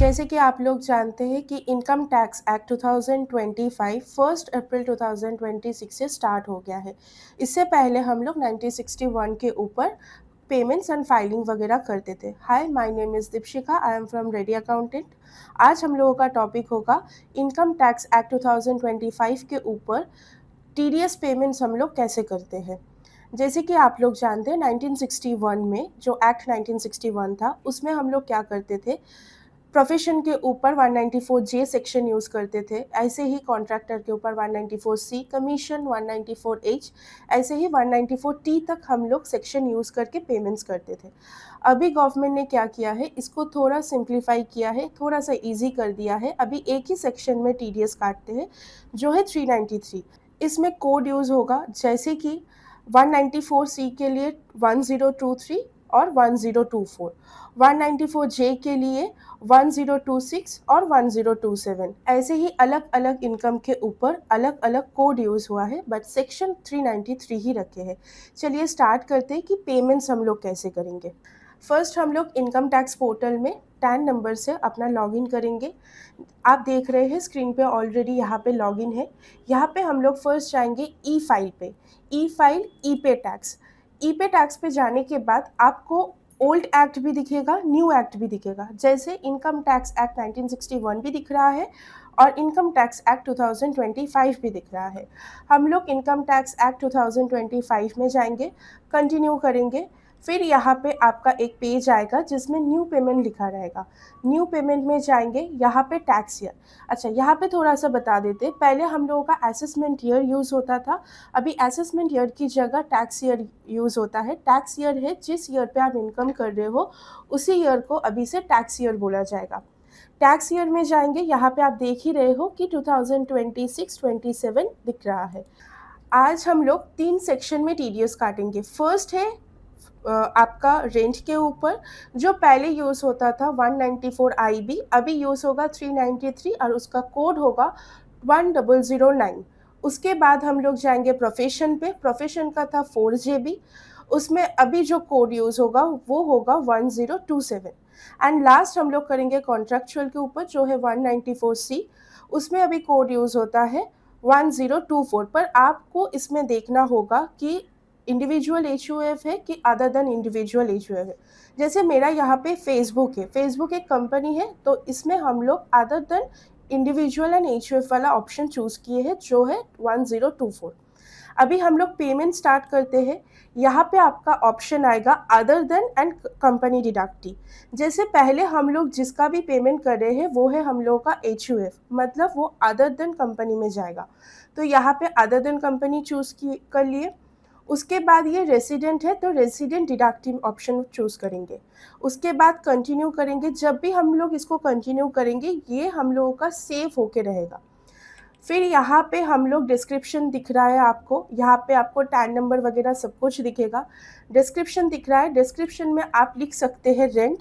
जैसे कि आप लोग जानते हैं कि इनकम टैक्स एक्ट 2025 1 अप्रैल 2026 से स्टार्ट हो गया है। इससे पहले हम लोग 1961 के ऊपर पेमेंट्स एंड फाइलिंग वगैरह करते थे। Hi, my name is Deepshikha, I am from ready accountant. आज हम लोगों का टॉपिक होगा इनकम टैक्स एक्ट 2025 के ऊपर टीडीएस पेमेंट्स हम लोग कैसे करते हैं। जैसे कि आप लोग जानते हैं 1961 में जो एक्ट 1961 था उसमें हम लोग क्या करते थे, प्रोफेशन के ऊपर 194 जे सेक्शन यूज़ करते थे, ऐसे ही कॉन्ट्रैक्टर के ऊपर 194 सी, कमीशन 194 एच, ऐसे ही 194 टी तक हम लोग सेक्शन यूज़ करके पेमेंट्स करते थे। अभी गवर्नमेंट ने क्या किया है, इसको थोड़ा सिंप्लीफाई किया है, थोड़ा सा इजी कर दिया है। अभी एक ही सेक्शन में टीडीएस काटते हैं जो है 393। इसमें कोड यूज़ होगा जैसे कि 194 सी के लिए 1023 और 1024, 194 जे के लिए 1026 और 1027। ऐसे ही अलग अलग इनकम के ऊपर अलग अलग कोड यूज़ हुआ है, बट सेक्शन 393 ही रखे हैं। चलिए स्टार्ट करते हैं कि पेमेंट्स हम लोग कैसे करेंगे। फर्स्ट हम लोग इनकम टैक्स पोर्टल में टैन नंबर से अपना लॉगिन करेंगे। आप देख रहे हैं स्क्रीन पे ऑलरेडी यहाँ पे लॉगिन है। यहाँ पे हम लोग फर्स्ट जाएंगे ई फाइल पे। ई फाइल ई पे टैक्स। ई पे टैक्स पे जाने के बाद आपको ओल्ड एक्ट भी दिखेगा, न्यू एक्ट भी दिखेगा। जैसे इनकम टैक्स एक्ट 1961 भी दिख रहा है और इनकम टैक्स एक्ट 2025 भी दिख रहा है। हम लोग इनकम टैक्स एक्ट 2025 में जाएंगे, कंटिन्यू करेंगे। फिर यहाँ पे आपका एक पेज आएगा जिसमें न्यू पेमेंट लिखा रहेगा। न्यू पेमेंट में जाएंगे, यहाँ पे टैक्स ईयर। अच्छा, यहाँ पे थोड़ा सा बता देते, पहले हम लोगों का असेसमेंट ईयर यूज़ होता था। अभी असेसमेंट ईयर की जगह टैक्स ईयर यूज़ होता है। टैक्स ईयर है जिस ईयर पे आप इनकम कर रहे हो, उसी ईयर को अभी से टैक्स ईयर बोला जाएगा। टैक्स ईयर में जाएंगे, यहाँ पे आप देख ही रहे हो कि 2026-27 दिख रहा है। आज हम लोग 3 सेक्शन में टीडीएस काटेंगे। फर्स्ट है आपका रेंट के ऊपर, जो पहले यूज़ होता था 194 आईबी, अभी यूज़ होगा 393 और उसका कोड होगा 1009। उसके बाद हम लोग जाएंगे प्रोफेशन पे। प्रोफेशन का था 4 जेबी, उसमें अभी जो कोड यूज़ होगा वो होगा 1027। एंड लास्ट हम लोग करेंगे कॉन्ट्रेक्चुअल के ऊपर जो है 194 सी, उसमें अभी कोड यूज़ होता है 1024। पर आपको इसमें देखना होगा कि इंडिविजुअल एच है कि अदर देन इंडिविजुअल एच है। जैसे मेरा यहाँ पे फेसबुक है, फेसबुक एक कंपनी है, तो इसमें हम लोग other than individual and H वाला ऑप्शन चूज़ किए हैं जो है 1024। अभी हम लोग पेमेंट स्टार्ट करते हैं। यहाँ पे आपका ऑप्शन आएगा other than and company deductee. जैसे पहले हम लोग जिसका भी पेमेंट कर रहे हैं वो है हम लोगों का एच, मतलब वो अदर देन कंपनी में जाएगा। तो यहाँ पे अदर देन कंपनी चूज़ कर लिए। उसके बाद ये रेसिडेंट है तो रेसिडेंट डिडक्टिव ऑप्शन चूज़ करेंगे। उसके बाद कंटिन्यू करेंगे। जब भी हम लोग इसको कंटिन्यू करेंगे ये हम लोगों का सेव होके रहेगा। फिर यहाँ पे हम लोग डिस्क्रिप्शन दिख रहा है आपको, यहाँ पे आपको टैन नंबर वगैरह सब कुछ दिखेगा। डिस्क्रिप्शन दिख रहा है, डिस्क्रिप्शन में आप लिख सकते हैं रेंट।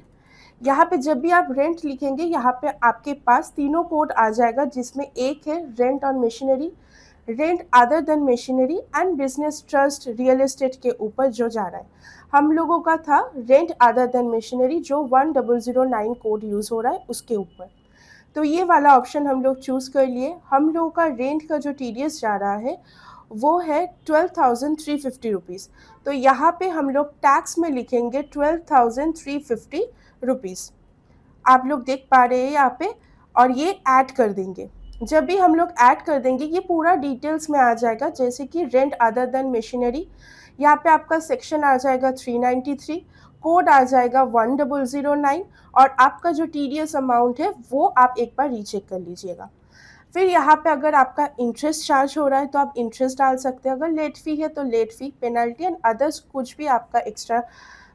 यहाँ पे जब भी आप रेंट लिखेंगे यहाँ पे आपके पास तीनों कोड आ जाएगा, जिसमें एक है rent on machinery, rent other than machinery and business trust real estate के ऊपर जो जा रहा है। हम लोगों का था रेंट अदर देन मशीनरी जो 1009 कोड यूज़ हो रहा है उसके ऊपर। तो ये वाला ऑप्शन हम लोग चूज़ कर लिए। हम लोगों का रेंट का जो टीडीएस जा रहा है वो है 12,350 तो यहाँ पे हम लोग टैक्स में लिखेंगे 12,350 रुपीज़। आप लोग देख पा रहे हैं यहाँ पे, और ये ऐड कर देंगे। जब भी हम लोग ऐड कर देंगे ये पूरा डिटेल्स में आ जाएगा, जैसे कि रेंट अदर देन मशीनरी, यहाँ पे आपका सेक्शन आ जाएगा 393, कोड आ जाएगा 1009, और आपका जो टीडीएस अमाउंट है वो आप एक बार रीचेक कर लीजिएगा। फिर यहाँ पे अगर आपका इंटरेस्ट चार्ज हो रहा है तो आप इंटरेस्ट डाल सकते हैं, अगर लेट फ़ी है तो late fee, penalty and others कुछ भी आपका एक्स्ट्रा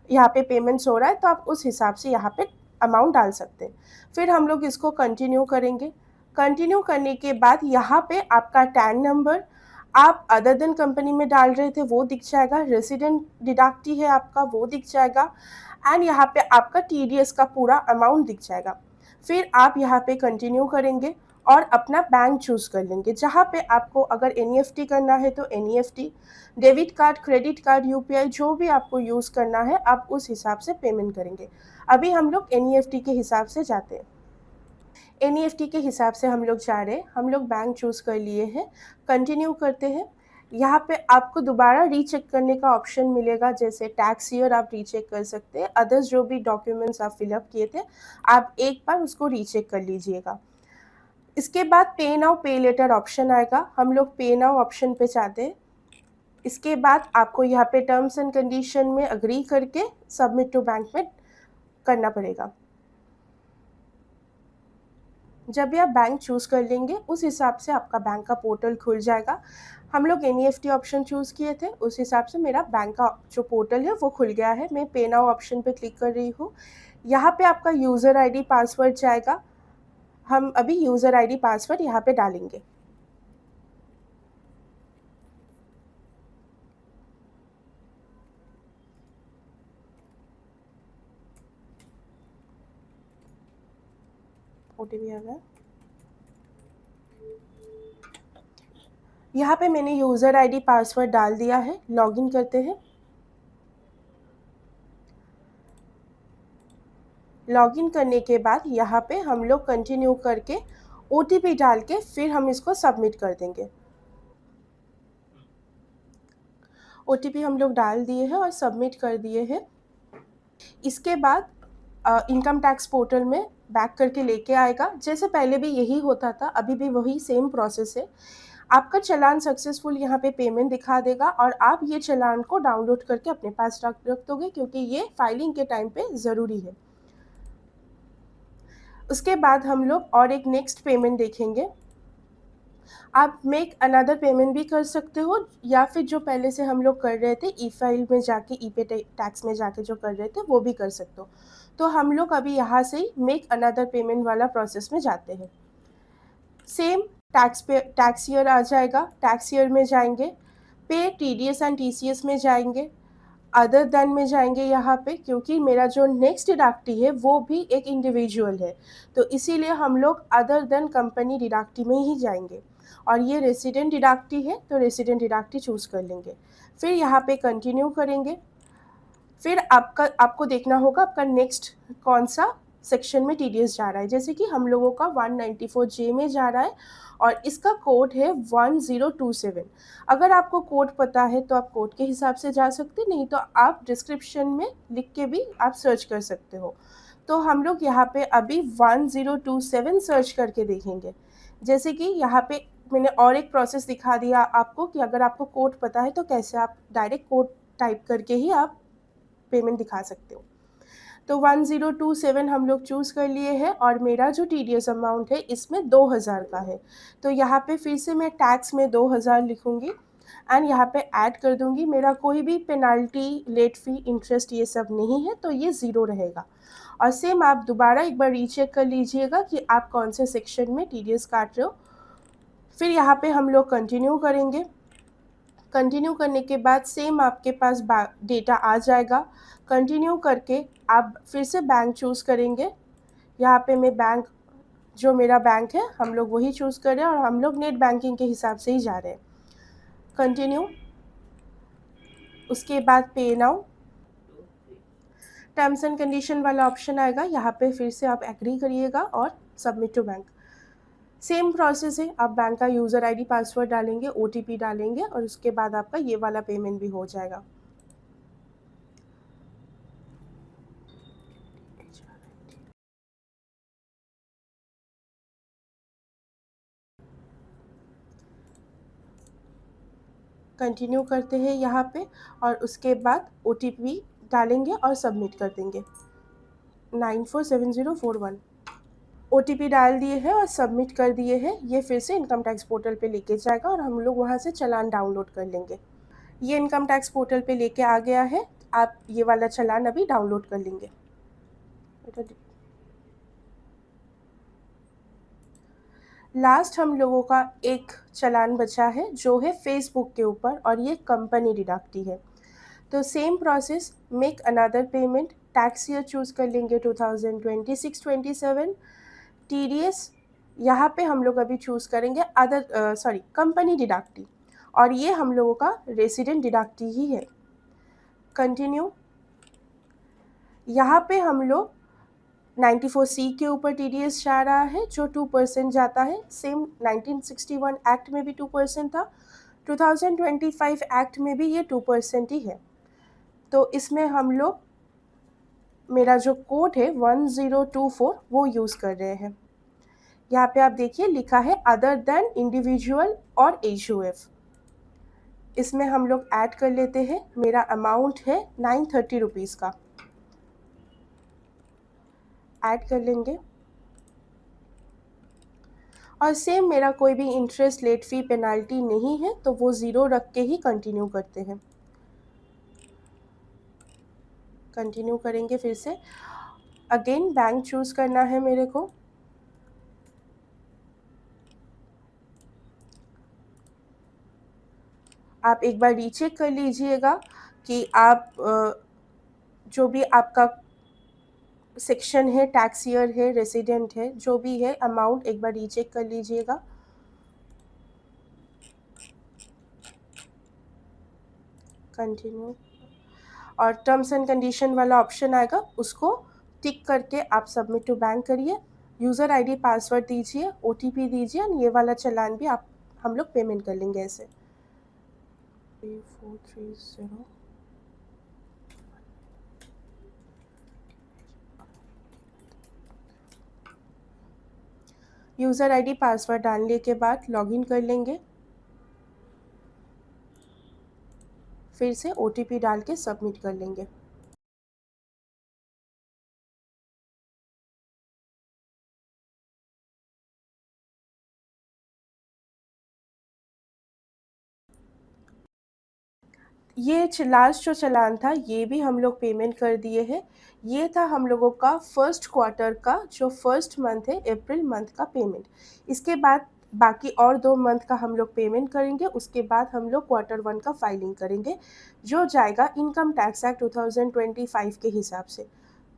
यहाँ पे पेमेंट्स हो रहा है तो आप उस हिसाब से यहाँ पे अमाउंट डाल सकते हैं। फिर हम लोग इसको कंटिन्यू करेंगे। कंटिन्यू करने के बाद यहाँ पे आपका टैन नंबर आप अदर देन कंपनी में डाल रहे थे वो दिख जाएगा, रेसिडेंट डिडक्टी है आपका वो दिख जाएगा, एंड यहाँ पे आपका टीडीएस का पूरा अमाउंट दिख जाएगा। फिर आप यहाँ पे कंटिन्यू करेंगे और अपना बैंक चूज़ कर लेंगे, जहाँ पे आपको अगर एनईएफटी करना है तो NEFT, debit card, credit card, UPI, जो भी आपको यूज़ करना है आप उस हिसाब से पेमेंट करेंगे। अभी हम लोग एनईएफटी के हिसाब से जाते हैं। एनईएफटी के हिसाब से हम लोग जा रहे हैं, हम लोग बैंक चूज़ कर लिए हैं, कंटिन्यू करते हैं। यहाँ पे आपको दोबारा रीचेक करने का ऑप्शन मिलेगा, जैसे टैक्स ईयर आप रीचेक कर सकते हैं, अदर्स जो भी डॉक्यूमेंट्स आप फिलअप किए थे आप एक बार उसको रीचेक कर लीजिएगा। इसके बाद पे नाउ पे लेटर ऑप्शन आएगा, हम लोग पे नाउ ऑप्शन पे जाते हैं। इसके बाद आपको यहाँ पे टर्म्स एंड कंडीशन में अग्री करके सबमिट टू बैंक में करना पड़ेगा। जब भी आप बैंक चूज़ कर लेंगे उस हिसाब से आपका बैंक का पोर्टल खुल जाएगा। हम लोग एनईएफटी ऑप्शन चूज़ किए थे, उस हिसाब से मेरा बैंक का जो पोर्टल है वो खुल गया है। मैं पे नाउ ऑप्शन पे क्लिक कर रही हूँ। यहाँ पे आपका यूज़र आईडी पासवर्ड जाएगा, हम अभी यूज़र आईडी पासवर्ड यहाँ पे डालेंगे। ओटीपी आ गया। यहाँ पे मैंने यूज़र आईडी पासवर्ड डाल दिया है, लॉगिन करते हैं। लॉगिन करने के बाद यहाँ पे हम लोग कंटिन्यू करके ओटीपी डाल के फिर हम इसको सबमिट कर देंगे। ओटीपी हम लोग डाल दिए हैं और सबमिट कर दिए हैं। इसके बाद इनकम टैक्स पोर्टल में बैक करके लेके आएगा। जैसे पहले भी यही होता था, अभी भी वही सेम प्रोसेस है। आपका चालान सक्सेसफुल यहाँ पे पेमेंट दिखा देगा और आप ये चालान को डाउनलोड करके अपने पास रख दोगे, क्योंकि ये फाइलिंग के टाइम पे ज़रूरी है। उसके बाद हम लोग और एक नेक्स्ट पेमेंट देखेंगे। आप मेक अनदर पेमेंट भी कर सकते हो, या फिर जो पहले से हम लोग कर रहे थे ई फाइल में जाके, ई पे टैक्स में जाके जो कर रहे थे वो भी कर सकते हो। तो हम लोग अभी यहाँ से ही मेक अनदर पेमेंट वाला प्रोसेस में जाते हैं। सेम टैक्स ईयर आ जाएगा, टैक्स ईयर में जाएंगे, पे टीडीएस एंड टीसीएस में जाएंगे, अदर देन में जाएंगे यहाँ पे, क्योंकि मेरा जो नेक्स्ट डिडक्टी है वो भी एक इंडिविजुअल है, तो इसीलिए हम लोग अदर देन कंपनी डिडक्टी में ही जाएंगे। और ये रेसिडेंट डिडक्टी है तो रेसिडेंट डिडक्टी चूज़ कर लेंगे। फिर यहाँ पे कंटिन्यू करेंगे। फिर आपको देखना होगा आपका नेक्स्ट कौन सा सेक्शन में टीडीएस जा रहा है। जैसे कि हम लोगों का 194J में जा रहा है और इसका कोड है 1027। अगर आपको कोड पता है तो आप कोड के हिसाब से जा सकते, नहीं तो आप डिस्क्रिप्शन में लिख के भी आप सर्च कर सकते हो। तो हम लोग यहाँ पे अभी 1027 सर्च करके देखेंगे। जैसे कि यहाँ पे मैंने और एक प्रोसेस दिखा दिया आपको कि अगर आपको कोड पता है तो कैसे आप डायरेक्ट कोड टाइप करके ही आप पेमेंट दिखा सकते हो। तो 1027 हम लोग चूज़ कर लिए हैं और मेरा जो टीडीएस अमाउंट है इसमें 2000 का है। तो यहाँ पे फिर से मैं टैक्स में 2000 लिखूँगी एंड यहाँ पे ऐड कर दूँगी। मेरा कोई भी पेनाल्टी, लेट फ़ी, इंटरेस्ट ये सब नहीं है, तो ये ज़ीरो रहेगा। और सेम आप दोबारा एक बार रीचेक कर लीजिएगा कि आप कौन से सेक्शन में टीडीएस काट रहे हो। फिर यहाँ पे हम लोग कंटिन्यू करेंगे। कंटिन्यू करने के बाद सेम आपके पास डेटा आ जाएगा। कंटिन्यू करके आप फिर से बैंक चूज़ करेंगे। यहाँ पे मैं बैंक, जो मेरा बैंक है हम लोग वही चूज़ कर रहे हैं और हम लोग नेट बैंकिंग के हिसाब से ही जा रहे हैं। कंटिन्यू, उसके बाद pay now, terms and condition वाला ऑप्शन आएगा, यहाँ पे फिर से आप एग्री करिएगा और submit to bank. Same process है, आप बैंक का यूज़र आईडी पासवर्ड डालेंगे, ओटीपी डालेंगे और उसके बाद आपका ये वाला पेमेंट भी हो जाएगा। कंटिन्यू करते हैं यहाँ पे और उसके बाद ओटीपी डालेंगे और सबमिट कर देंगे 947041। ओटीपी डाल दिए हैं और सबमिट कर दिए हैं। ये फिर से इनकम टैक्स पोर्टल पे लेके जाएगा और हम लोग वहाँ से चालान डाउनलोड कर लेंगे। ये इनकम टैक्स पोर्टल पे लेके आ गया है, आप ये वाला चालान अभी डाउनलोड कर लेंगे। लास्ट हम लोगों का एक चालान बचा है जो है फेसबुक के ऊपर और ये कंपनी डिडक्टी है। तो same process, make another payment, tax year choose कर लेंगे 2026-27, टीडीएस यहाँ पे हम लोग अभी चूज़ करेंगे कंपनी डिडक्टी और ये हम लोगों का रेसिडेंट डिडक्टी ही है। कंटिन्यू, यहाँ पे हम लोग 94C के ऊपर TDS जा रहा है जो 2% जाता है। सेम 1961 एक्ट में भी 2% था, 2025 एक्ट में भी ये 2% ही है। तो इसमें हम लोग मेरा जो कोड है 1024 वो यूज़ कर रहे हैं। यहाँ पे आप देखिए लिखा है अदर देन इंडिविजुअल और HUF। इसमें हम लोग ऐड कर लेते हैं। मेरा अमाउंट है 930 रुपीज़ का, ऐड कर लेंगे। और सेम मेरा कोई भी इंटरेस्ट, लेट फ़ी, पेनल्टी नहीं है तो वो ज़ीरो रख के ही कंटिन्यू करते हैं। कंटिन्यू करेंगे फिर से। अगेन बैंक चूज़ करना है मेरे को। आप एक बार रीचेक कर लीजिएगा कि आप जो भी आपका सेक्शन है, टैक्स ईयर है, रेसिडेंट है, जो भी है अमाउंट एक बार रीचेक कर लीजिएगा। कंटिन्यू और टर्म्स एंड कंडीशन वाला ऑप्शन आएगा, उसको टिक करके आप सबमिट टू बैंक करिए। यूज़र आईडी पासवर्ड दीजिए, OTP दीजिए और ये वाला चालान भी हम लोग पेमेंट कर लेंगे ऐसे। 3430 यूज़र आईडी पासवर्ड डालने के बाद लॉगिन कर लेंगे। फिर से OTP डाल के सबमिट कर लेंगे। ये लास्ट जो चालान था ये भी हम लोग पेमेंट कर दिए हैं। ये था हम लोगों का फर्स्ट क्वार्टर का जो फर्स्ट मंथ है, अप्रैल मंथ का पेमेंट। इसके बाद बाकी और 2 मंथ का हम लोग पेमेंट करेंगे। उसके बाद हम लोग क्वार्टर 1 का फाइलिंग करेंगे जो जाएगा इनकम टैक्स एक्ट 2025 के हिसाब से।